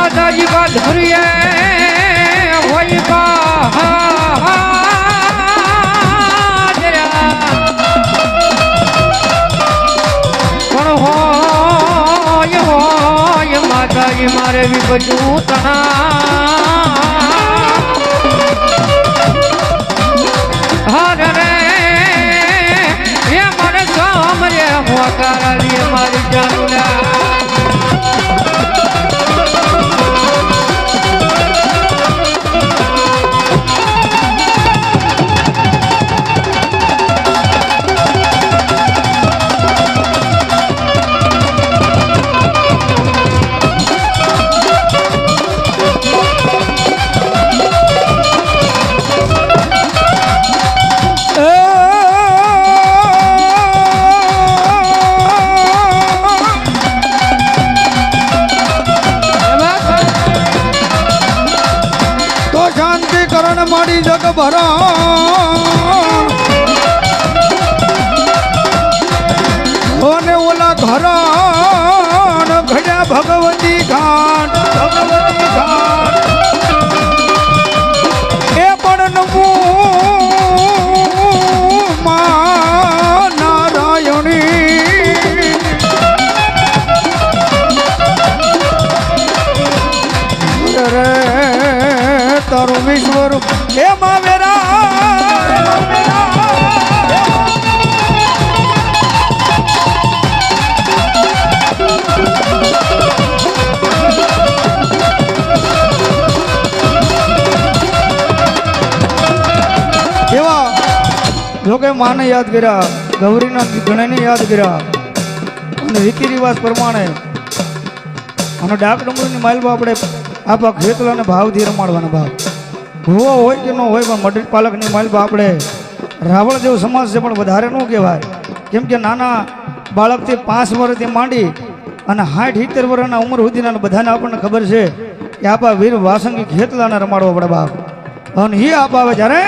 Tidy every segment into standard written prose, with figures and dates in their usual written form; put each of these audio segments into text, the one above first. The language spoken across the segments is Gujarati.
માતાજી કા ધરીએ હોય પણ હોય હોય માતાજી મારે વિપજું હર રે એ મારે કામ રે હોકારા રે મારી જાનુલા મારી જગ ભરા અને ઓલા ઘરાણ ઘડ્યા ભગવતી ઘાટ એ પણ નમું માં નારાયણી રે તારું વિશ્વરૂપ એ માવેરા એવા જોકે માને યાદ કર્યા ગૌરીના ગણને યાદ કર્યા અને રીતિ રિવાજ પ્રમાણે અને ડાક ડુંગરની માલમાં આપણે આપા ખેતલાને ભાવથી રમાડવાના ભાવ ભૂવો હોય કે ન હોય પણ મઢ પાલકની માલમાં આપણે રાવણ જેવો સમાજ છે પણ વધારે ન કહેવાય કેમ કે નાના બાળકથી 5 વર્ષથી માંડી અને 60-70 વર્ષના ઉંમર સુધીના બધાને આપણને ખબર છે કે આપા વીર વાસંગી ખેતલાને રમાડવા પડે બાપ અને એ આપ આવે જ્યારે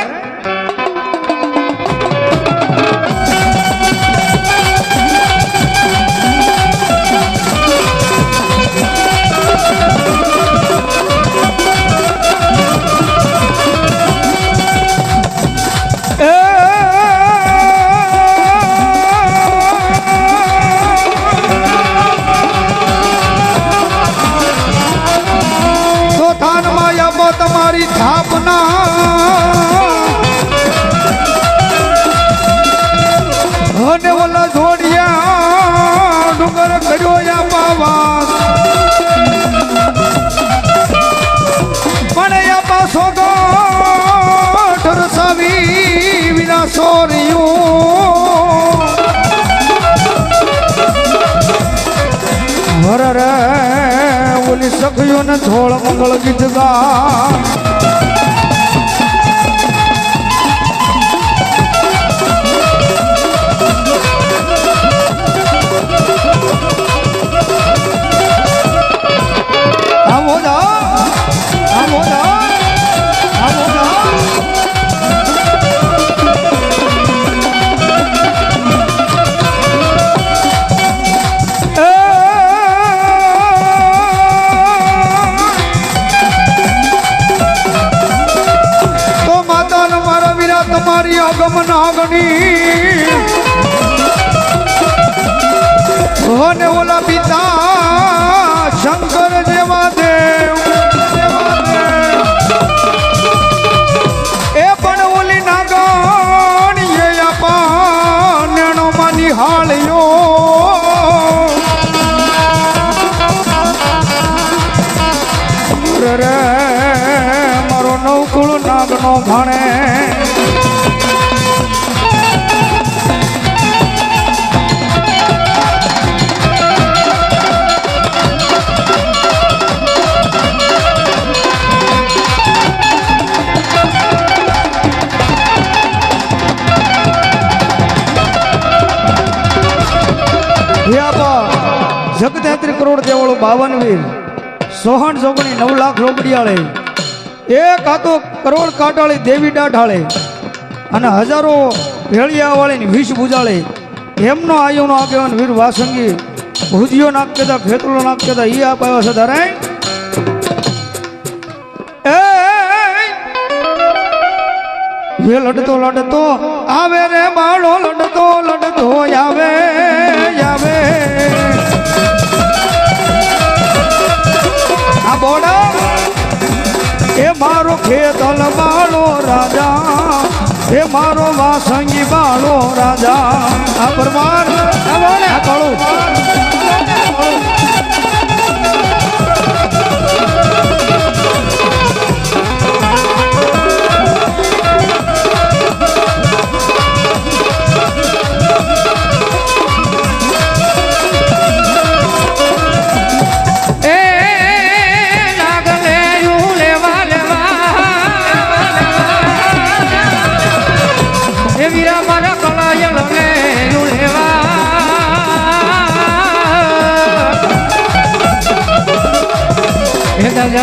તમારી થાપના અને ઓલા જોડિયા ડુંગર કર્યો યા પાવા પણ યા પાસો ગોઠ રસાવી વિના સોરિયું હર રે ઓલી સખીઓ ને થોડ મંગળ ગીત ગા તમારી અગમ નાગણી અને ઓલા પિતા શંકર જેવા દેવ એ પણ ઓલી નાગણી એ આપા નેણો માં નિહાળ્યો રે મારો નવકુળ નાગનો ભાણે જગતેત્રી કરોડ દેવાળો 52 વીર 64 જોગણી 9 લાખ રોકડિયાળે એક આતો કરોડ કાટાળી દેવી ડાઢાળે અને હજારો ભેળિયા વાળી 20 ભુજાળે એમનો આયુનો આગેવાન વીર વાસંગી ભુજિયો નાખ કેતા ખેતરો નાખ કેતા ઈ આપ આવ્યા છે ધરાય એ લડતો લડતો આવે રે બાળો લડતો લડતો આવે આવે આ બોડા એ મારો ખેતલ બાળો રાજા એ મારો વાસંગી બાળો રાજા આ પરમાર આ બોલે આ કાળું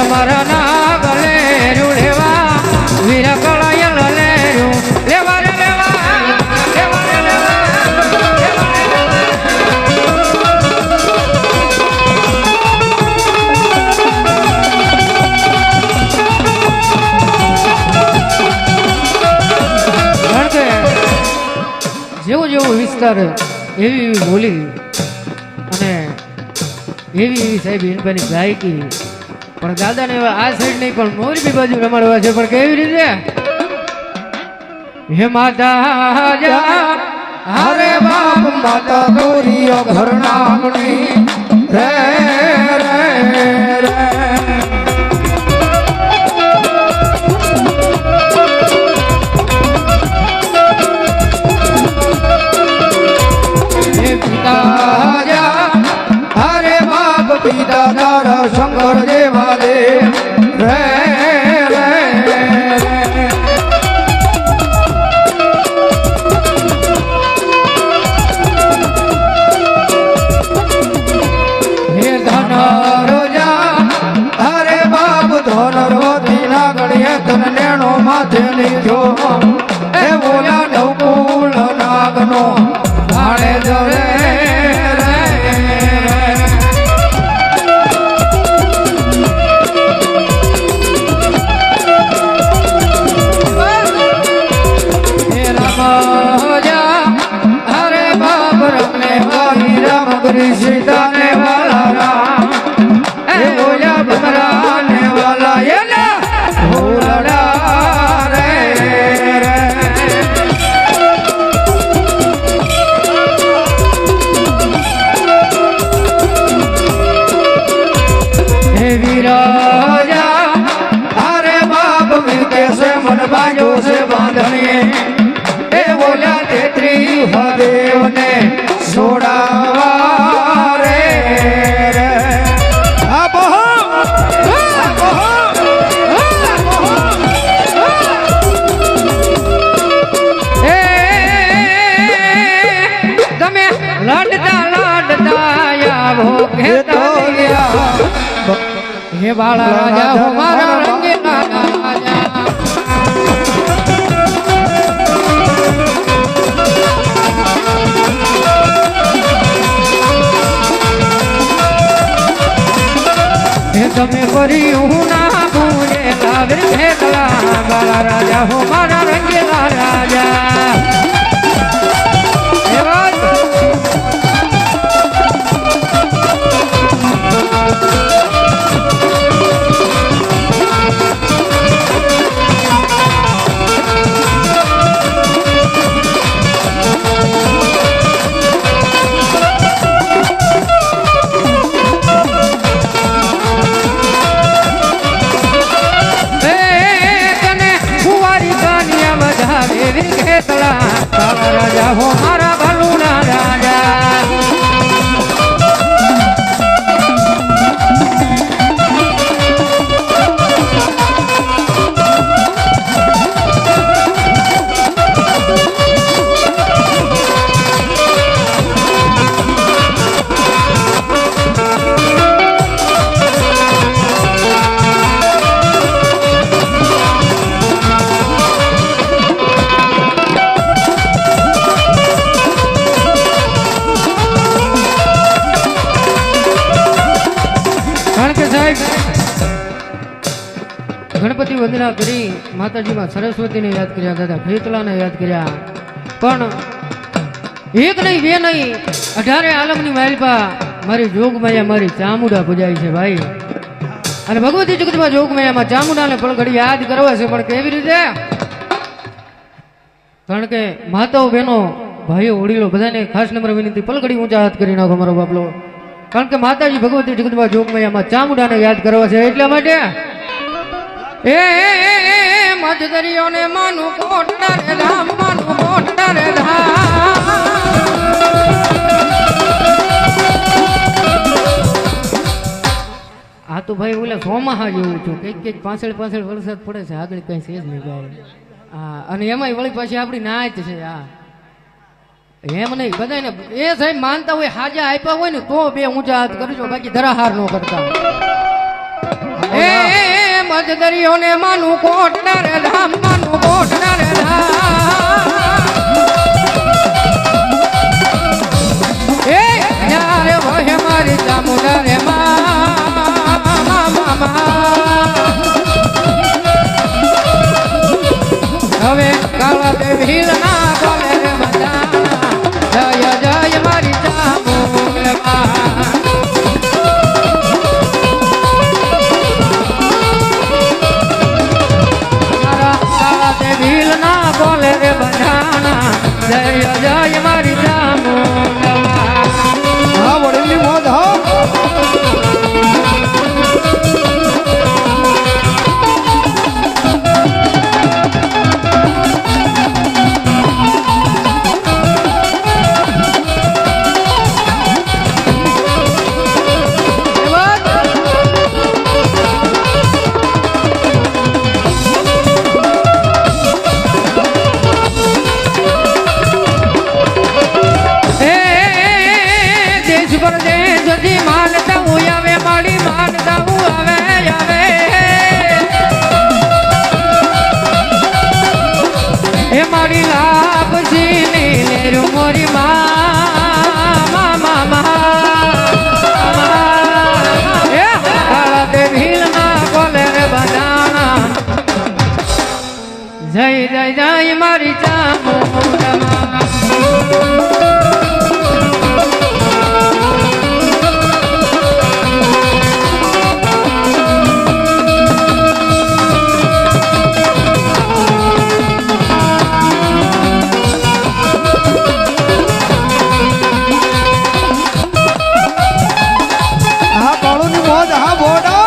મારા ના ગલે રૂડેવા વીરા કળાયલ લે લેવા રે લેવા લેવા રે લેવા કારણ કે જેવો જેવો વિસ્તાર એવી એવી બોલી અને એવી એવી સાહેબ એની ગાયકી પણ દાદાને આ સાઈડ નહીં પણ મોરબી બાજુ રમાડવા છે પણ કેવી રીતે હે માતા જા હરે બાપ માતા ગોરીઓ ઘર નામની રે રે રે હે પિતા જા હરે બાપ પિતા તારા શંકર દેવા દે રે રે હે ધન રોજા હરે બાપ ધન રોતી ના ગણીએ તન નેણો માથે લીધો એ બોલા નવકુલ નાગનો ભાણે જરે सीताने वाला राम ए बोला बमराने वाला ये ना भोला रे हे वीराजा अरे बाप मिलके से मन बाजो से बांधनिए ए बोला तेत्री महादेव ने छोड़ा लड़ता लड़ता आવો घेता गया हे बाला राजा हमारा रंगीला राजा हे તમે કર્યું ના ભૂલે લાવીર ભેટલા બાલા રાજા હમારા રંગીલા રાજા ગણપતિ વંદના કરી માતાજીમાં સરસ્વતીને યાદ કર્યા, દાદા ખેતલાને યાદ કર્યા, પણ એક નહીં બે નહીં 18 આલમની માલપા મારી જોગમાયા મારી ચામુંડા પૂજાય છે ભાઈ. અને ભગવતી જગતમાં જોગમાયામાં ચામુંડાને પળઘડી યાદ કરવા છે, પણ કેવી રીતે? કારણ કે માતાઓ બહેનો ભાઈઓ વડીલો બધાને ખાસ નંબર વિનંતી, પલઘડી ઊંચા હાથ કરી નાખો મારો બાપલો. કારણ કે માતાજી ભગવતી જગતમાં જોગમાયામાં ચામુંડાને યાદ કરવા છે. એટલા માટે એ મધદરિયોને માનું કોટના રે ધામ, માનું કોટના રે ધામ. આ તો ભાઈ ઓલા સોમાહા જેવું છું, કઈક પાછળ વરસાદ પડે છે, આગળ કઈ છે જ નહીં ભાઈ. હા, અને એમાંય વળી પાછી આપણી નાચ છે. હા, એમ નહીં બધાને એ સાહેબ માનતા હોય, હાજા આપ્યા હોય ને તો બે ઊંચા હાથ કરજો, બાકી ધરાહાર નો કરતા. એ મધદરિયોને માનું કોટના રે ધામ, માનું કોટના રે ધામ. એ યારે વહે મારી ચામુંડા રે હવે કાળા બે ભીલ ના બોલે રે બધા, જય જય મારી ચામુંડા. ભીલ ના બોલે રે બધાના, જય જય મારી ચામુંડા. હા વડીલની મોજ. હા જય જય જય મારી ચામુંડા. હા કાળુની મોજ. હા બોડા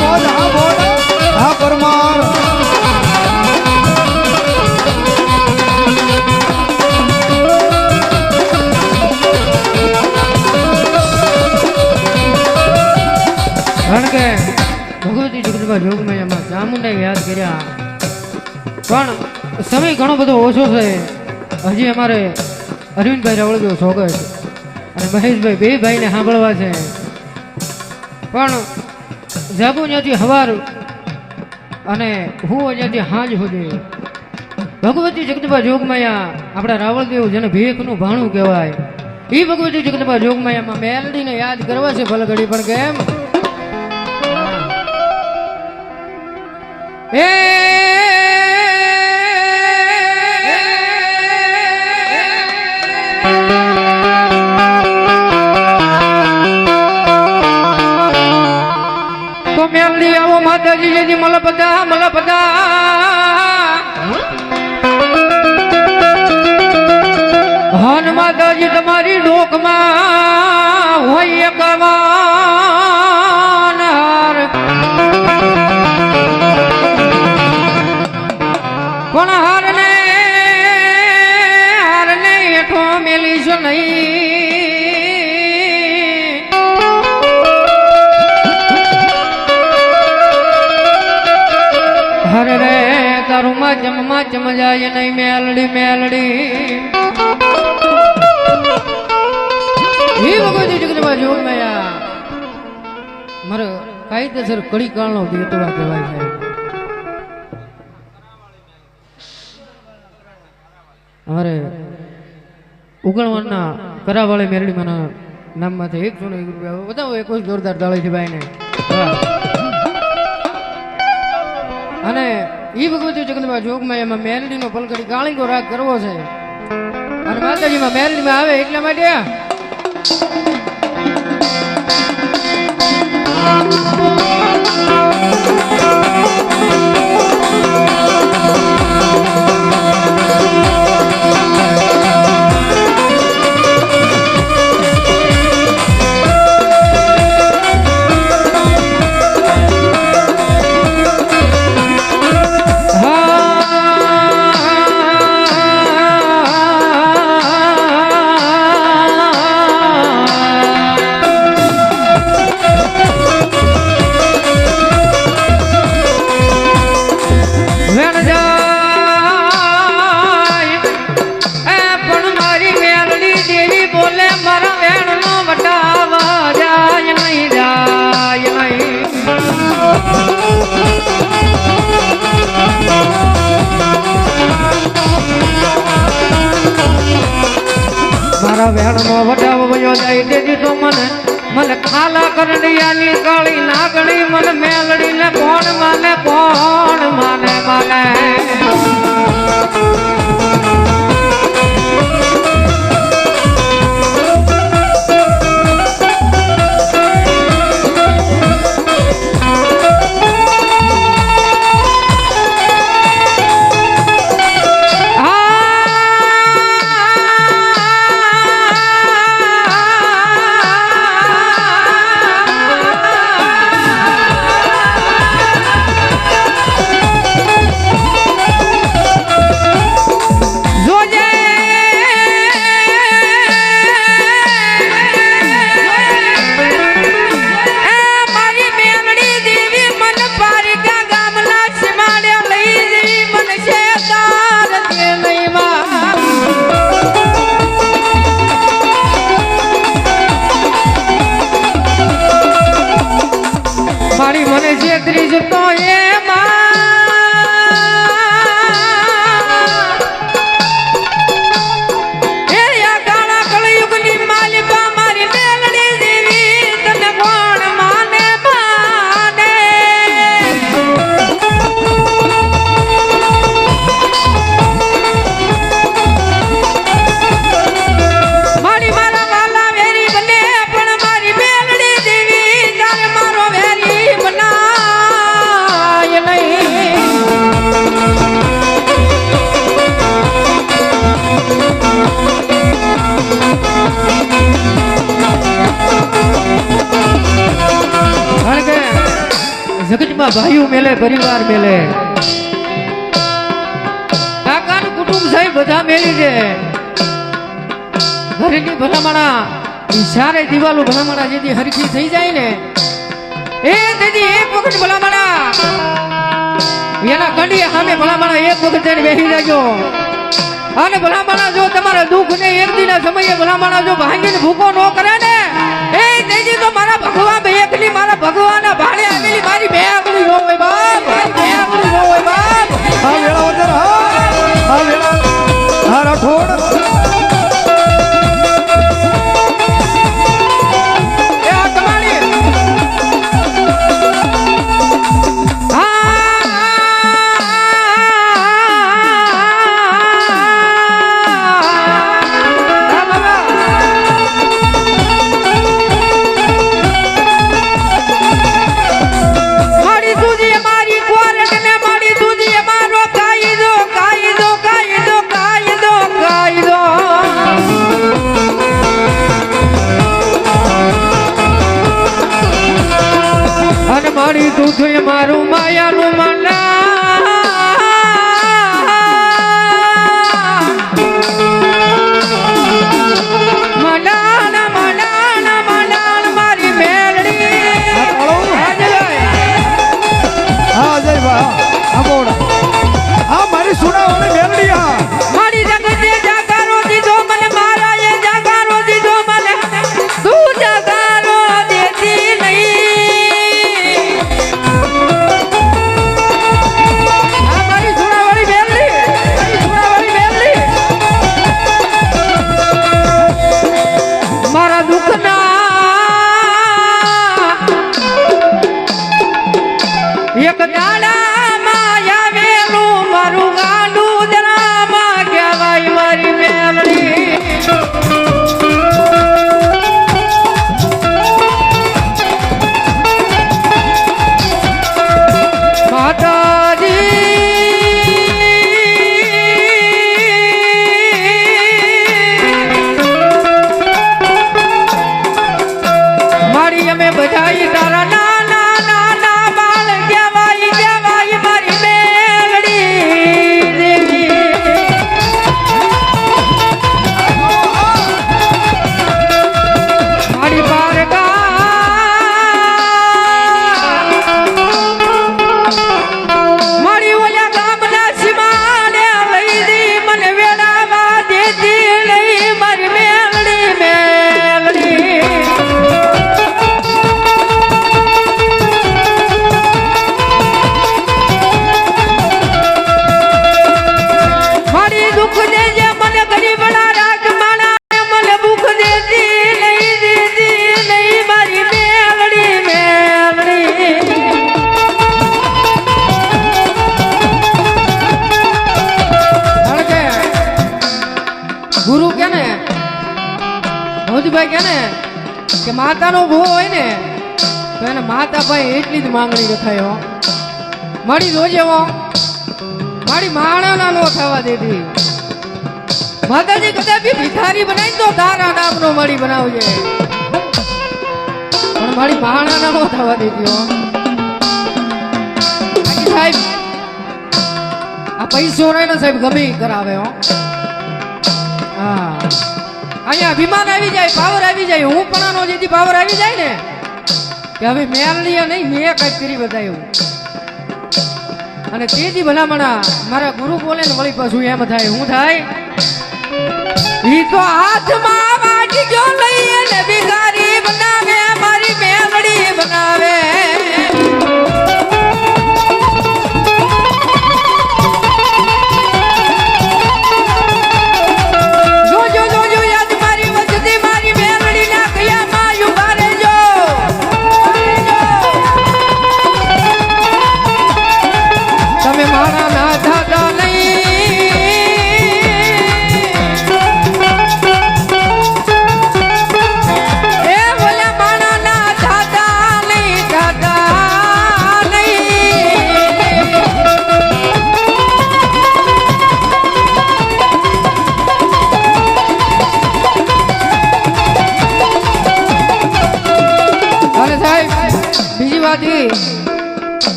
મોજ. હા બોડા. હા પરમાર. કારણ કે ભગવતી જગતમાં જોગમાયામાં ચામુંડા યાદ કર્યા, પણ સમય ઘણો બધો ઓછો છે. હજી અમારે અરવિંદભાઈ રાવળદેવ સ્વાગત અને મહેશભાઈ બે ભાઈને સાંભળવા છે, પણ જાગું ત્યાંથી હવાર અને હું ત્યાંથી હાંજ સુધી ભગવતી જગતમાં જોગમાયા આપણા રાવળદેવ જેને ભેખનું ભાણું કહેવાય, એ ભગવતી જગતમાં જોગમાયામાં મેલડીને યાદ કરવા છે ભલઘડી. પણ કેમ? એ તો મેલડી આવો માતાજી જેથી મલપદા મલપદા હન માતાજી તમારી ડોકમાં હોય કવાન હાર, પણ હારને હેઠો મેલીશ નહીં. હર રે તારું માચમ જાય નહીં મેલડી મેલડી. હે ભગવતી જગતમાં જોગમાયા મારો કાયદેસર કડી કાળનો દેતવા કહેવાય છે. અમારે ઉગણવાના કરાવાળી મેરડીમાંના નામમાંથી 101 રૂપિયા બતાવો. એક જોરદાર તાળી છે ભાઈને. અને ઈ ભગવતી જગદંબા જોગમાં એમાં મેરડીનો પલકડી કાળીકો રાગ કરવો છે અને માતાજીમાં મેરડીમાં આવે એટલા માટે મારા વેણનો વડાવ વયો જાય તેથી તો મને ખાલા કરડિયાની કાળી નાગણી મને મેલડીને કોણ માને મારી મને છેતરી જતો જગતમાં ભાઈઓ મેલે પરિવાર મેલે કાકાનું કુટુંબ સાહેબ બધા મેલી છે ઘરેની ભલામણા સારે દિવાલો ભલામણા જેથી હરખી થઈ જાય ને એ તેથી એક વખત ભલામણા એના કંડિયા સામે ભલામણા એક વખત બેસી જાજો અને ભલામણા જો તમારા દુઃખ ને એક દિના સમયે ભલામણા જો ભાંગીને ભૂકો ન કરે ને એ તેથી તો મારા ભગવાન એકલી મારા ભગવાનના ભાડે આવેલી મારી બે આંગળી નો હોય બાપ મારી બે આંગળી નો હોય બાપ હા વેળાવદર હા વેળા હા રાઠોડ ભવજીભાઈ કહે ને કે માતાનો ભો હોય ને તો એને માતા ભાઈ એટલી જ માંગણી રખાય હો. મારી જોજે હો, મારી માણાના નો થવા દેતી. માતાજી કદાચ ભિખારી બનાવી તો તારા નામનો મારી બનાવજે, પણ મારી માણાના નો થવા દેતી હો. સાહેબ આ પૈસો રહે ને સાહેબ ગમે ઈ કરાવે હો. હા અહીંયા અભિમાન આવી જાય, પાવર આવી જાય. હું પણ આનો જેથી પાવર આવી જાય ને કે હવે મેલની નહીં મેં કઈક કરી બતાવ્યું. અને તેજી ભલામણા મારા ગુરુ બોલે ને વળી પાછું એમ થાય. હું થાય ઈ તો હાથમાં વાટજો લઈએ ને ભિખારી બનાવે, મારી મેલડી બનાવે.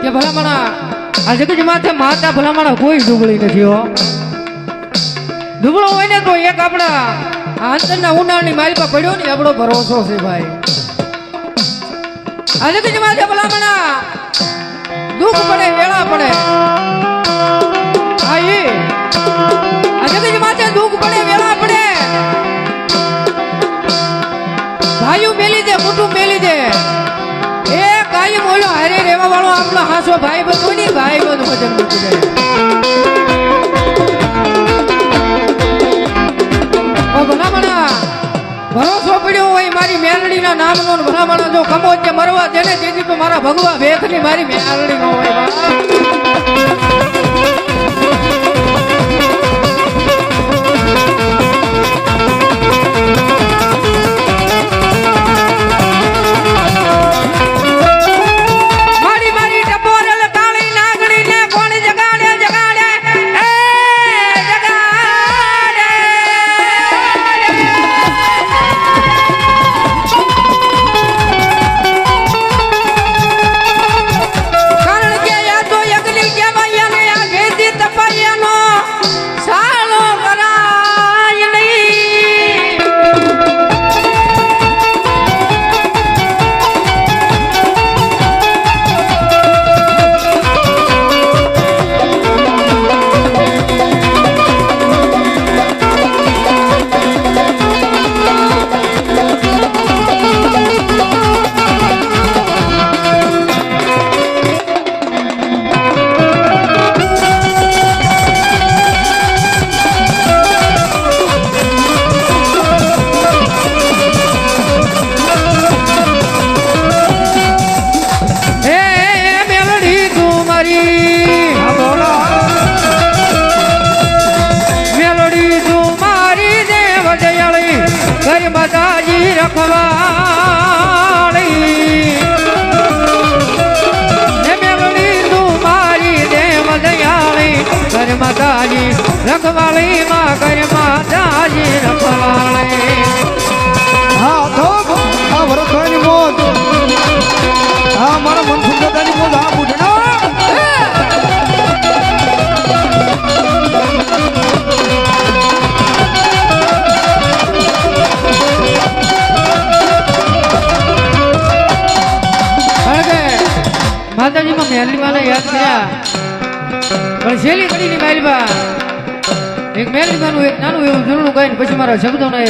કે ભલામણા આ જગત માથે માતા ભલામણા કોઈ ડુબળી નથી હો. ડુબળો હોય ને તો એક આપણા અંતરના ઉનાળની મારી પર પડ્યો ને આપણો ભરોસો છે ભાઈ. આ જગત માથે ભલામણા દુઃખ પડે વેળા પડે આ જગત માથે દુઃખ પડે વેળા પડે. ભાઈઓ મેલી દે, મોટું મેલી દે. એ કાયમ ઓલો હારે રેવા વાળો આપણો હાસો ભાઈ બધું નહીં, ભાઈ બધું વજન મૂકી દે. ભલામણા ભરોસો પડ્યો હોય મારી મેલડીના નામનો, ભલામણા જો કમો તે મરવા દે ને તેથી તો મારા ભગવા વેખની મારી મેલડી ન હોય. માતાજી રખવાળી મેલડી તું મારી દેવ દયાળી, કર માતાજી રખવાળી માં, કર માતાજી રખવાળી. હા તો આ વરસાદની મોજ, હા મારા મન સુંદરતાની મોજ, હા બુઢનો માતાજી માં મેલડી માને યાદ કર્યા. પણ છેલ્લી ઘડીની માલબા એક મેલડી માનું એક નાનું એવું જૂનું ગાઈને પછી મારા શબ્દોને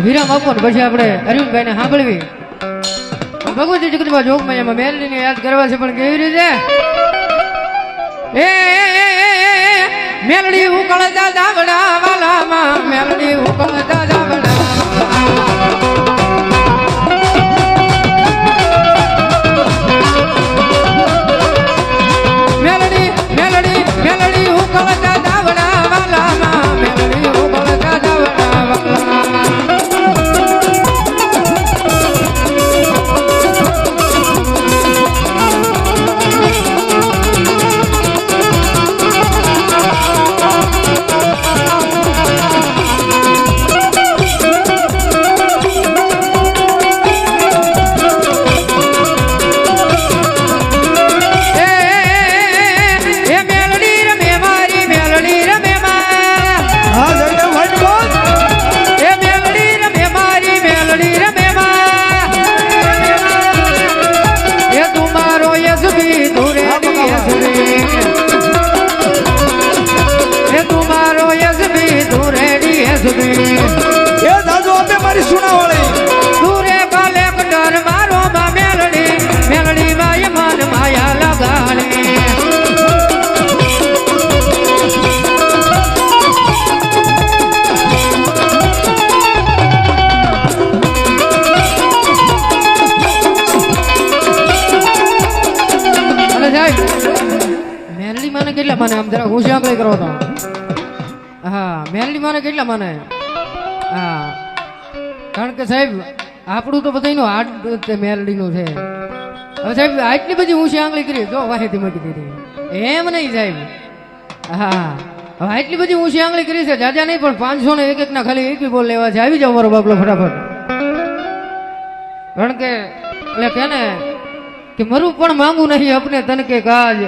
વિરામ આપો ને પછી આપણે અરવિંદભાઈને સાંભળવી. ભગવતી જગતમાં જોગમાં એમાં મેલડીને યાદ કરવા છે, પણ કેવી રીતે? એ મેલડી ઉકળતા દાવડા વાલામાં, મેલડી ઉકળતા દાવડા મેલડી ઉકળતા દાવડા વાલામાં, મેલડી ઉકળતા દાવડા વાલામાં. માને આમ જરા હું આંકડી કરો તો હા મેલડી માને કેટલા માને હા કારણ કે સાહેબ આપણું તો બધાનું હાટ મેલડીનું છે હવે સાહેબ આટલી બધી ઊંચી આંગળી કરી જો વાહેથી મૂકી દીધી એમ નહીં સાહેબ હા હવે આટલી બધી ઊંચી આંગળી કરી છે જાજા નહીં પણ 500 ને એક ના ખાલી એક બોલ લેવા છે આવી જાવ મારો બાપલો ફટાફટ કારણ કે એટલે કે ને કે મરું પણ માંગુ નહીં અપને તન કે કાજ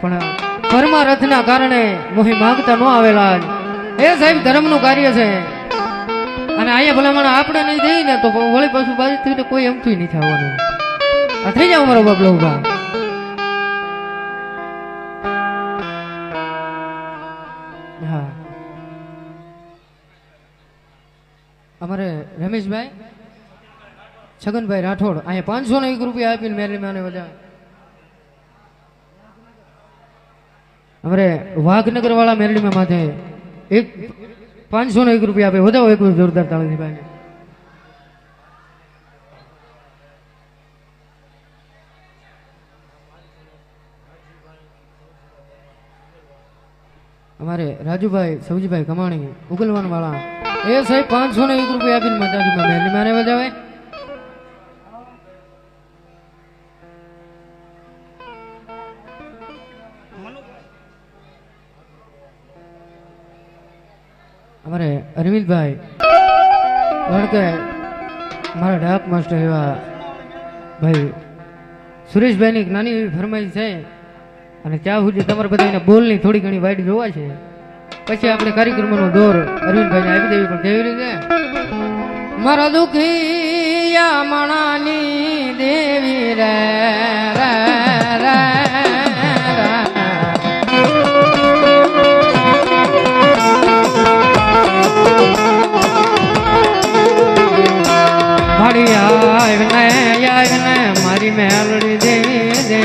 પણ પરમા રથના કારણે મોહી માંગતા ન આવેલા એ સાહેબ ધર્મનું કાર્ય છે અને અહીંયા ભલામણ આપણે નહીં દઈએ ને તો વળી પાછું બાજુ કોઈ એમથી નહીં થવાનું આ થઈ જાવ મારો બાપલો ઉભા હા અમારે રમેશભાઈ છગનભાઈ રાઠોડ અહીંયા 501 રૂપિયા આપીને મેરી માને વધારે અમારે વાઘનગર વાળા મેરડીમાં માથે 501 રૂપિયા આપે વધાવો એક જોરદાર તાળીથી ભાઈ અમારે રાજુભાઈ સૌજીભાઈ કમાણી ઉગલવાન વાળા એ સાહેબ 501 રૂપિયા આપીને માતાજીમાં મેરડી માને વધાવે અમારે અરવિંદભાઈ કારણ કે મારા ડાક માસ્ટર એવા ભાઈ સુરેશભાઈની એક નાની એવી ફરમાઈશ છે અને ત્યાં સુધી તમારે બધાને બોલની થોડી ઘણી વાઈટ જોવા છે પછી આપણે કાર્યક્રમનો દોર અરવિંદભાઈને આપી દેવી પણ કેવી રીતે મારા દુખિયા માણાની દેવી રે મારી મેલડી દેવી દે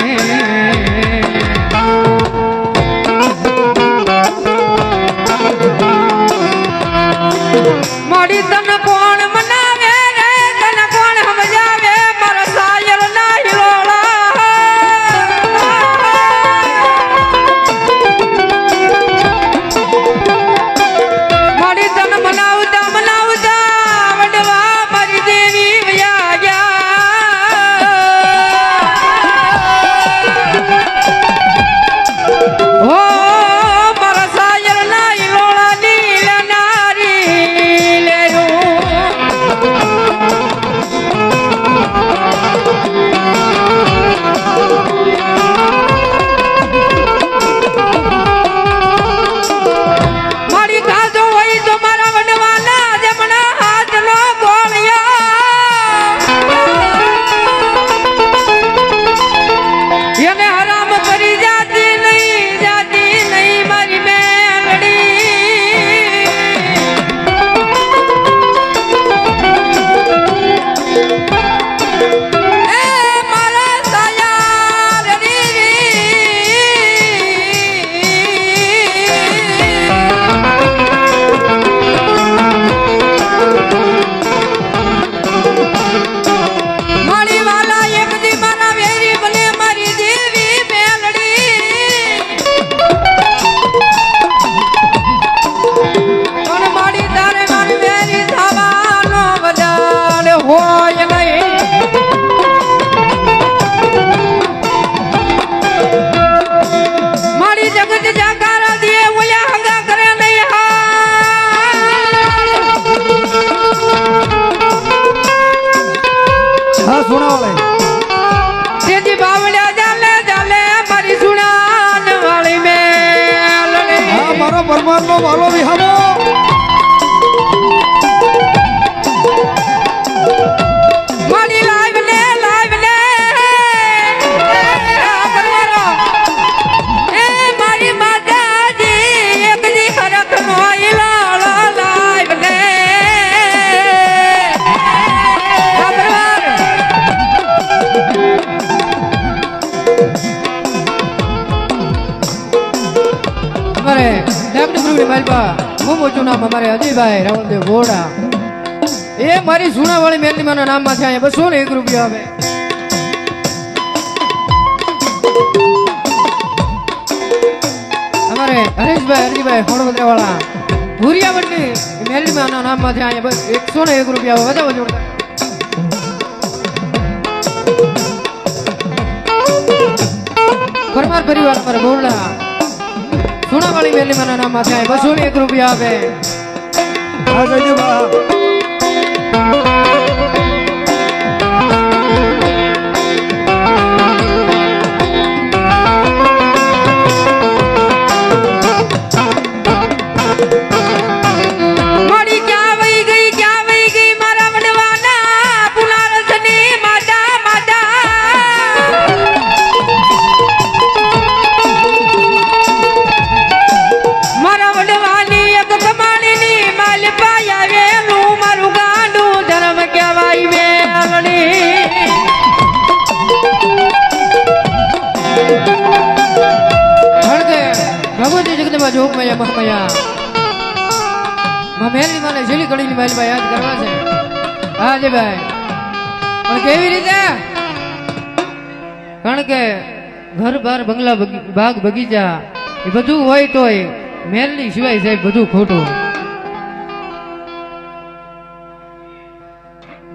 મારી તન કોણ મનાવે રે તન કોણ સમજાવે મારા સાયર ના હિલોળા મારી તન મનાવતા વડવા મારી દેવી વયા પરમારનો વાલો વિહામો મારી લાઈવ લે એ મારી માતાજી એક દી હરખ મોઈ લાળો લાઈવ લે અમારે હું મોચું નામ અમારે અજયભાઈ રાવલદેવ ઘોડા એ મારી સુણાવાળી મેરડીમાના નામમાં છે અહીંયા 201 રૂપિયા આવે અમારે હરેશભાઈ હરજીભાઈ ખોડવદરા વાળા ભૂરિયાવડની મેલડીમાં નામમાંથી અહીંયા બસ 101 રૂપિયા વધારે જોડતા પરમાર પરિવાર પર બોરડા સોનાવાળી મેલડીમાં નામમાંથી અહીંયા 201 રૂપિયા આપે આ જજે બા જોગ મયા મહમયા મેલની માને જેલી કડીની માલ ભાઈ યાદ કરવા છે હાજી ભાઈ પણ કેવી રીતે કારણ કે ઘર બાર બંગલા બાગ બગીચા એ બધું હોય તોય મેલની સિવાય સાહેબ બધું ખોટું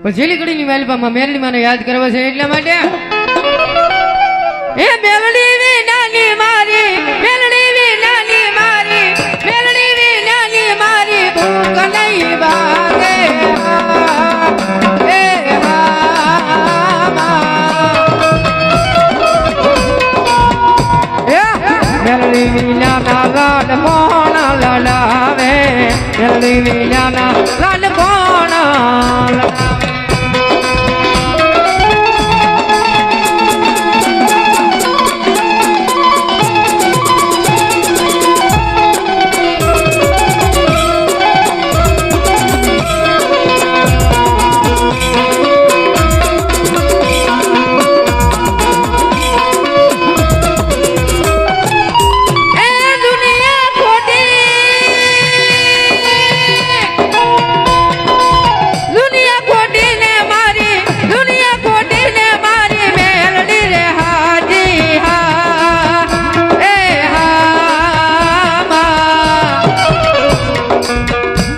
પણ જેલી કડીની માલ માં મેલની માને યાદ કરવા છે એટલા માટે એ મેલડી વી નાની મારી મેલડી વી નાની મારી મેલડી વી નાની મારી ભૂખ નહીં વાગે એ મેલડી વી નાના લાડ કોણ લડાવે મેલડી વી નાના લાડ કોણ લડાવે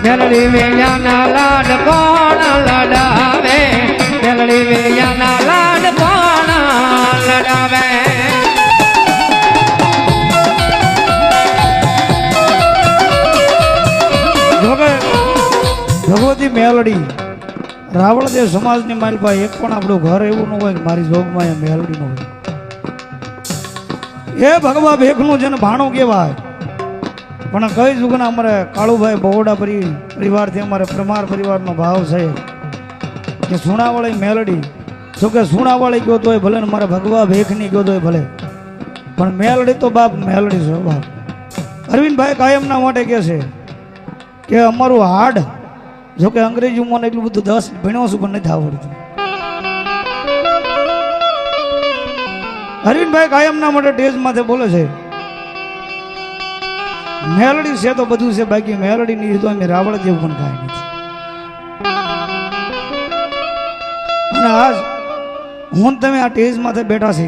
મેલડી વેયાના લાડ કોણ લડાવે મેલડી વેયાના લાડ કોણ લડાવે ભગવતી મેલડી રાવળદેવ સમાજની માલપા એક પણ આપણું ઘર એવું ન હોય કે મારી જોગમાં એ મેલડી ન હોય એ ભગવા ભેખનું જેને ભાણું કહેવાય પણ કઈ જુગના અમારે કાળુભાઈ બહોડા પરિવારથી અમારે પરમાર પરિવારનો ભાવ છે કે સુણાવાળી મેલડી જો કે સુણાવાળી ગયો તોય ભલે ને મારે ભગવા ભેખની ગયો તોય ભલે પણ મેલડી તો બાપ મેલડી છે બાપ અરવિંદભાઈ કાયમના માટે કહે છે કે અમારું હાડ જો કે અંગ્રેજી મને એટલું બધું 10 ભણ્યો છું પણ નથી આવડતું અરવિંદભાઈ કાયમના માટે ટેજ માથે બોલે છે મેલડી છે તો બધું છે બાકી મેલડી ની તો અમે રાવળ જેવું પણ કાંઈ નથી અને આજ હું તમે આ ટેજ માથે બેઠા છે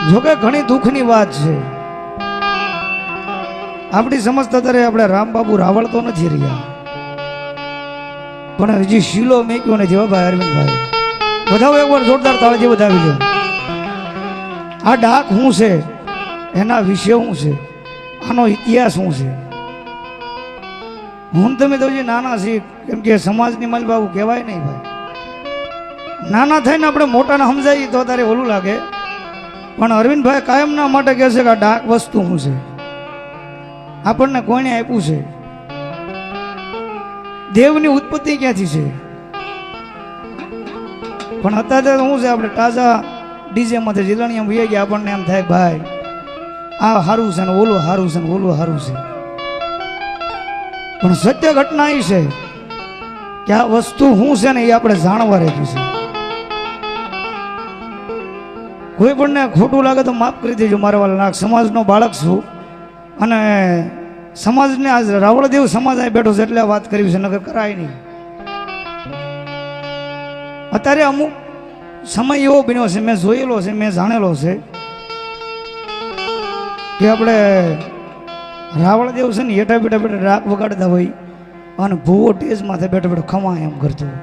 જોકે ઘણી દુઃખની વાત છે આપણી સમજતા ત્યારે આપણે રામબાબુ રાવળ તો નથી રહ્યા પણ હજી શીલો મેક્યો નથી ભાઈ અરવિંદભાઈ વધાવો એકવાર જોરદાર તાળીથી વધાવી દો આ ડાક શું છે એના વિશે શું છે આનો ઇતિહાસ શું છે હું તમે તો જે નાના છીએ કેમ કે સમાજની માલ બાબુ કહેવાય નહીં ભાઈ નાના થઈને આપણે મોટાને સમજાવીએ તો તારે ઓલું લાગે પણ અરવિંદભાઈ કાયમના માટે કહે છે કે આ ડાક વસ્તુ શું છે આપણને કોઈને આપ્યું છે દેવની ઉત્પત્તિ ક્યાંથી છે પણ અત્યારે શું છે આપણે તાજા ડીજે માંથી જીલણીયા ભૂઈ ગયા આપણને એમ થાય ભાઈ આ સારું છે ને ઓલું સારું છે ને ઓલું સારું છે પણ સત્ય ઘટના એ છે કે આ વસ્તુ શું છે ને એ આપણે જાણવા રાખ્યું છે કોઈ પણ ખોટું લાગે તો માફ કરી દેજો મારા વાળા સમાજનો બાળક છું અને સમાજને આજ રાવળદેવ સમાજ અહીં બેઠો છે એટલે વાત કરવી છે નકર કરાય નહીં અત્યારે અમુક સમય એવો બન્યો છે મેં જોયેલો છે મેં જાણેલો છે કે આપણે રાવણ દેવ છે ને હેઠા બેઠા બેઠા રાગ વગાડતા હોય અને ભૂવો ટેજ માથે બેઠો બેઠો ખમા એમ કરતો હોય.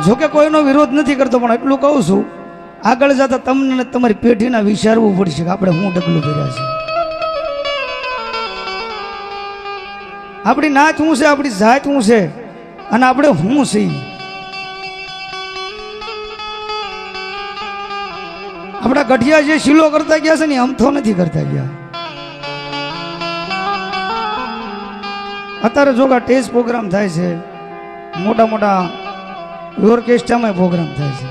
જોકે કોઈનો વિરોધ નથી કરતો, પણ એટલું કહું છું, આગળ જતા તમને ને તમારી પેઢીના વિચારવું પડશે કે આપણે હું ડગલું કર્યા છે. આપણી નાચ શું છે, આપણી જાત શું છે અને આપણે શું છીએ. આપણા ગઢિયા જે શીલો કરતા ગયા છે ને અમથો નથી કરતા ગયા. અત્યારે જો ટેજ પ્રોગ્રામ થાય છે, મોટા મોટા ઓર્કેસ્ટ્રામાં પ્રોગ્રામ થાય છે.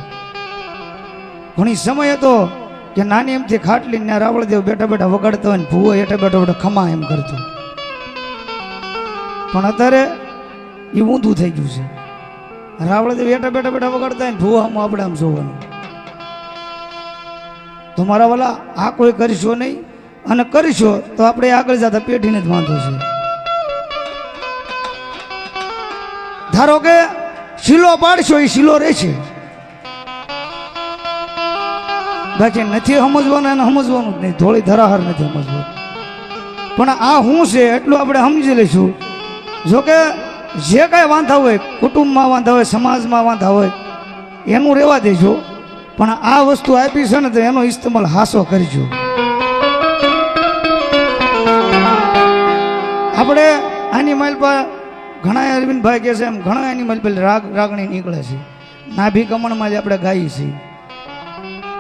ઘણી સમય હતો કે નાની એમથી ખાટલી ને રાવળદેવ બેઠા બેઠા વગાડતો હોય ને ભૂવો હેઠા બેઠો બેઠો ખમા એમ કરતો. પણ અત્યારે એ ઊંધું થઈ ગયું છે. રાવળદેવ હેઠા બેઠા બેઠા વગાડતા હોય ને ભૂવો આમ આપણે આમ જોવાનું. તો મારા વાલા આ કોઈ કરીશો નહીં, અને કરીશો તો આપણે આગળ જતા પેઢીને જ વાંધો છે. ધારો કે શીલો પાડશો એ શીલો રહેશે, બાકી નથી સમજવાનું એને સમજવાનું જ નહીં. થોડી ધરાહર નથી સમજવાનું. પણ આ શું છે એટલું આપણે સમજી લઈશું. જોકે જે કાંઈ વાંધા હોય, કુટુંબમાં વાંધા હોય, સમાજમાં વાંધા હોય, એનું રહેવા દેજો, પણ આ વસ્તુ આપી છે ને તો એનો ઇસ્તેમાલ હાસો કરજો. આપણે આની માઇલ પર ઘણા અરવિંદભાઈ કહે છે એમ ઘણા એની માઇલ પર રાગ રાગણી નીકળે છે. નાભી કમણમાં જ આપણે ગાઈએ છીએ.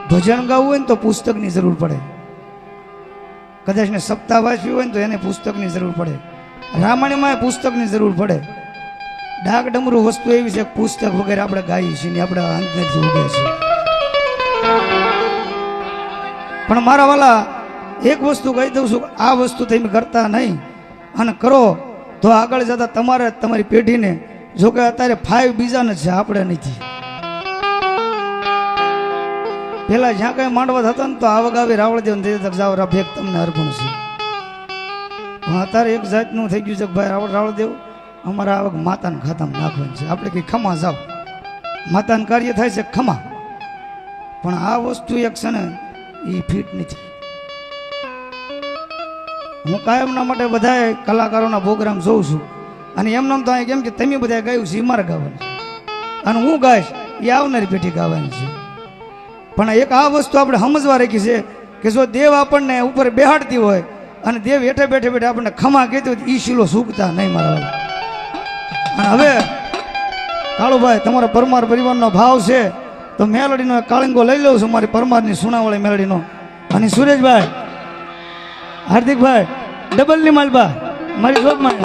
ભજન ગાવું હોય ને તો પુસ્તકની જરૂર પડે. કદાચ ને સપ્તાહ વાંચવી હોય ને તો એને પુસ્તકની જરૂર પડે. રામાયણમાં પુસ્તકની જરૂર પડે. ડાક ડમરું વસ્તુ એવી છે પુસ્તક વગેરે આપણે ગાઈએ છીએ ને આપણે અંદરથી ઉગે છે. પણ મારા વાલા એક વસ્તુ કહી દઉં છું, આ વસ્તુ તમે કરતા નહીં અને કરો તો આગળ જતા તમારે તમારી પેઢીને, જો કે અત્યારે 5 બીજાને છે, આપણે નથી. પેલા જ્યાં કઈ માંડવા થતા ને તો આવક આવી રાવળદેવ ને જાવ ભેગ તમને અર્પણ છે. પણ અત્યારે એક જાતનું થઈ ગયું છે કે ભાઈ રાવળદેવ અમારા આવક માતાના ખાતામાં નાખવાની છે, આપણે કઈ ખમા જાવ. માતાનું કાર્ય થાય છે ખમા, પણ આ વસ્તુ એક છે ને એ ફિટ નથી. હું કાયમના માટે બધા કલાકારોના પ્રોગ્રામ જોઉં છું, અને એમને તો અહીં કેમ કે તમે બધા ગાયું છે એ મારે ગાવાનું છે, અને હું ગાઈશ એ આવનારી પેઢી ગાવાની છે. પણ એક આ વસ્તુ આપણે સમજવા રાખી છે કે જો દેવ આપણને ઉપર બેહાડતી હોય અને દેવ હેઠે બેઠે બેઠે આપણને ખમા કહેતી હોય એ શીલો સૂકતા નહીં મારા. અને હવે કાળુભાઈ તમારો પરમાર પરિવારનો ભાવ છે તો મેલડીનો એક કાળિંગો લઈ લઉં છું મારી પરમારની સુનાવાળી મેલડીનો. અને સુરેશભાઈ, હાર્દિકભાઈ, ડબલની માલબા મારી શોધમાં.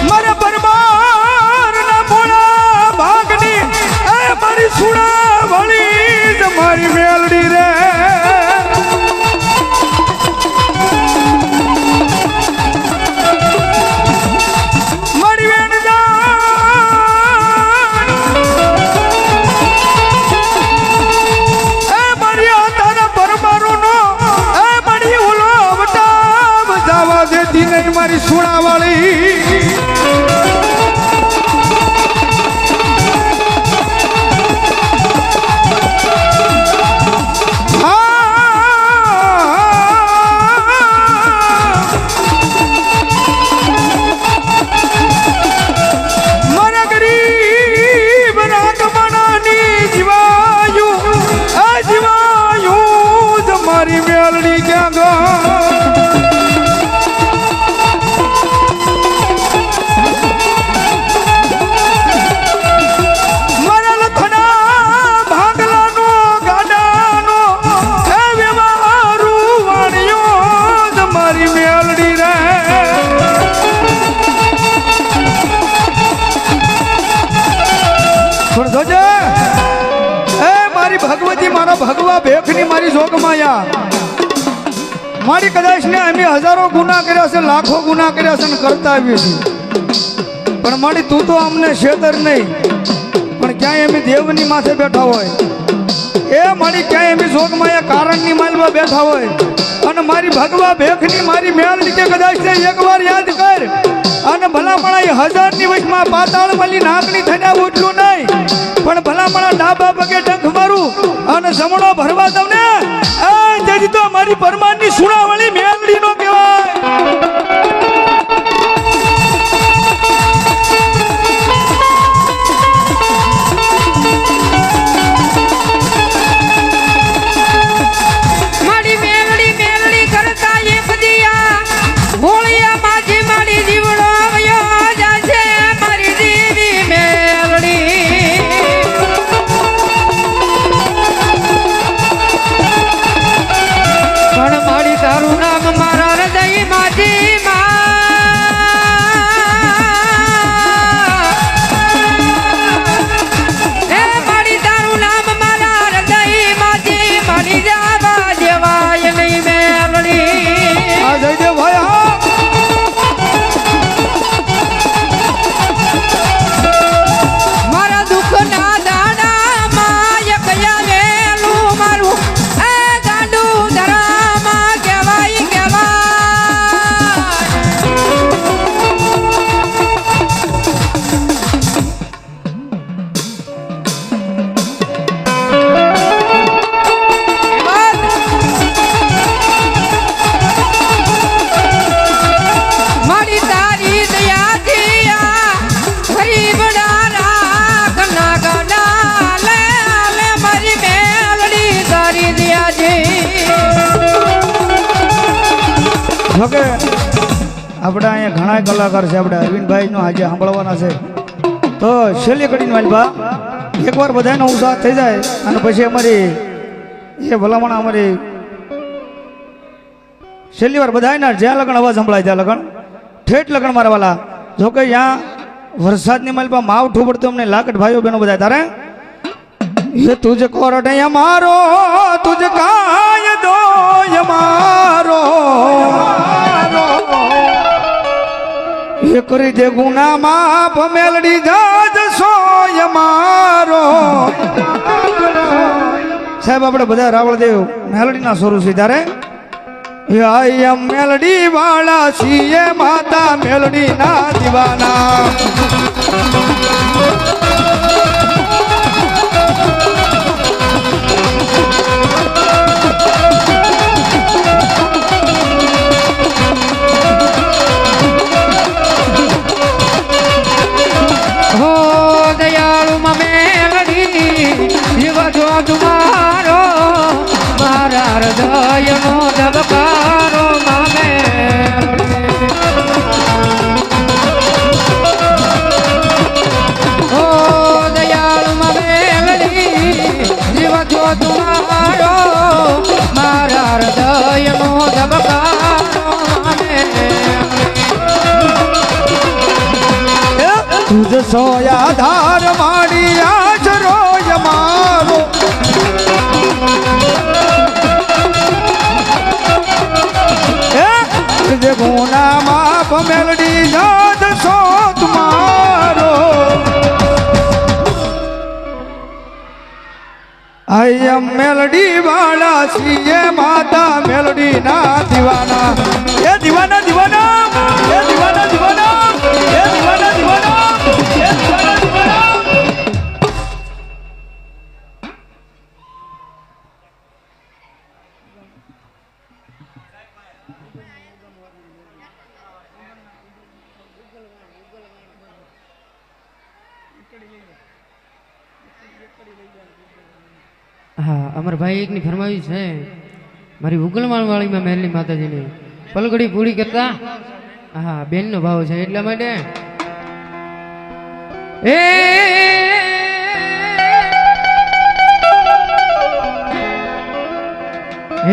મારા પરમાર ના ભોળા ભાગની મારી સુણા વળી મારી મેલડી રે. મારી મારી તારા પરમારો નો દેતી નહીં મારી સુણા વાળી. મારા ગરીબ રાગમણાની જીવાયું મારી મેલડી ક્યાં ગયો. જોજે ભેખની મારી જોગમાયા મારી કદાચ ને અમે હજારો ગુના કર્યા છે, લાખો ગુના કર્યા છે ને કરતા આવીએ છીએ, પણ મારી તું તો અમને છેતર નહીં. પણ ક્યાંય અમે દેવની માથે બેઠા હોય, એ મારી ક્યાંય અમે જોગમાયા કારણની માલમાં બેઠા હોય અને મારી ભગવા ભેખની મારી મેલડી કે કદાચ એકવાર યાદ કર અને ભલામણા 1000ની વચમાં પાતાળ મળી નાકની થઈને ઉઠલું નહીં, પણ ભલામણા ડાબા પગે ડંખ મારું અને જમણો ભરવા દઉં ને તેથી તો મારી પરમાનની સુણાવળી મેલડી નો કહેવાય. જોકે આપણે અહીંયા ઘણા કલાકાર છે, આપણે અરવિંદભાઈ નો આજે સાંભળવાના છે, તો છેલ્લી કડીને વાલભા એકવાર બધાનો ઉત્સાહ થઈ જાય અને પછી અમારી એ ભલામણ અમારી છેલ્લી વાર બધાના જ્યાં લગન અવાજ સંભળાય ત્યાં લગન ઠેઠ લગન મારા વાલા. જોકે અહીંયા વરસાદની માલપા માવઠું પડતું અમને લાકડ ભાઈઓ બહેનો બધા તારે ये तुझ कोरट हमारो तुझ काय दो हमारो ये करी दे गुना माप मेलडी जाज सो हमारो. साहेब આપણે બધા રાવળદેવ મેલડીના સ્વરૂપ છે ત્યારે આય મેલડી વાળા છીએ માતા મેલડી ના દીવાના. तुम्हारो मारा हृदय नो धबकारो मामे ओ दयालु ममेलड़ी जीव जो तुम्हारो मारा हृदय नो धबकारो मामे तुझ सोया धार माड़ी आचरो मारो गुना माप मेलडी याद सो तुम्हारो. आई एम मेलडी वाला सीए माता मेलडी ना दीवाना. ये दीवाना दीवाना ये दीवाना दीवाना ये दीवाना दीवाना ये दीवाना दीवाना. હા અમારા ભાઈ એકની ફરમાવી છે મારી ઉગલમાળ વાળીમાં મહેલની માતાજીની પલગડી પૂરી કરતા હા બેનનો ભાવ છે એટલા માટે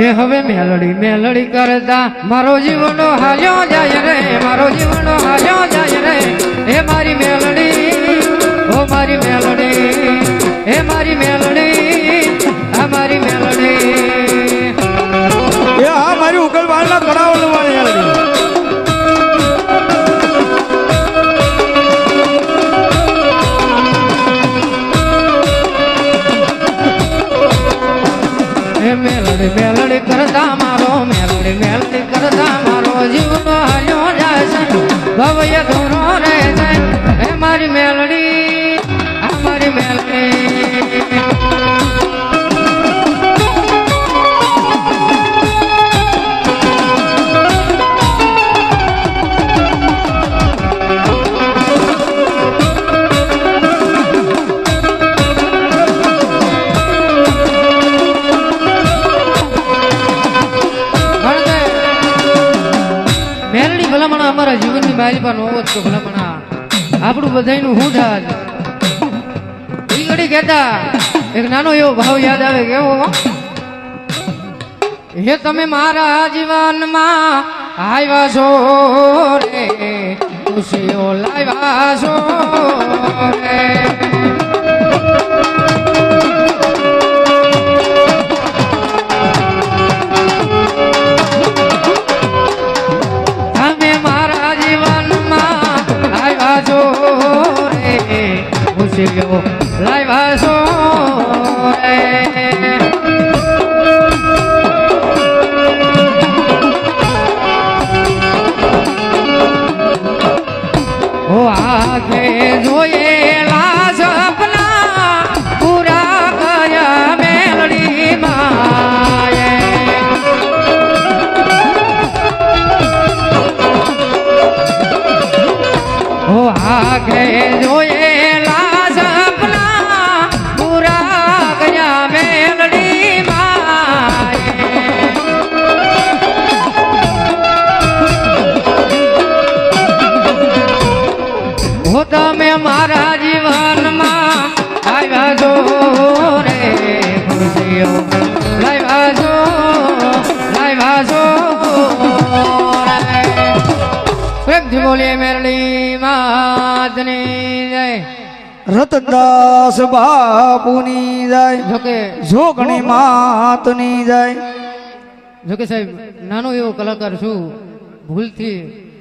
એ હવે મેલડી મેલડી કરતા મારો જીવનો હાલ્યો જાય રે મારો જીવનો હાલ્યો જાય રે એ મારી મેલડી ઓ મારી મેલડી એ મારી મેલડી અમારી મેલડી મેલડી કરતા મારો જીવનો હર્યો જાય છે ભવ્ય ધૂનો રહે છે હે મારી મેલડી આ મારી મેલડી મેલડી ભલામણા અમારા જીવનની માલિપા નો હોત તો ભલામણા આપણું બધાયનું હું થાત ઈ ઘડી કહેતા એક નાનો એવો ભાવ યાદ આવે કેવો હે તમે મારા જીવનમાં આવ્યા છો રે ખુશીઓ લાવ્યા છો રે લાવ્યા છો રે ઓ આંખે જોયેલા સપના પૂરા કર્યા મેલડી માએ ઓ આંખે જોયેલા તમે મારા જીવનમાં આવ્યા છો રે ખુશીઓ લાવ્યા છો પ્રેમથી બોલીએ મેરડી માતની જય રતનદાસ બાપુની જાય જોકે જોગણી માતની જાય જોકે સાહેબ નાનો એવો કલાકાર છું ભૂલથી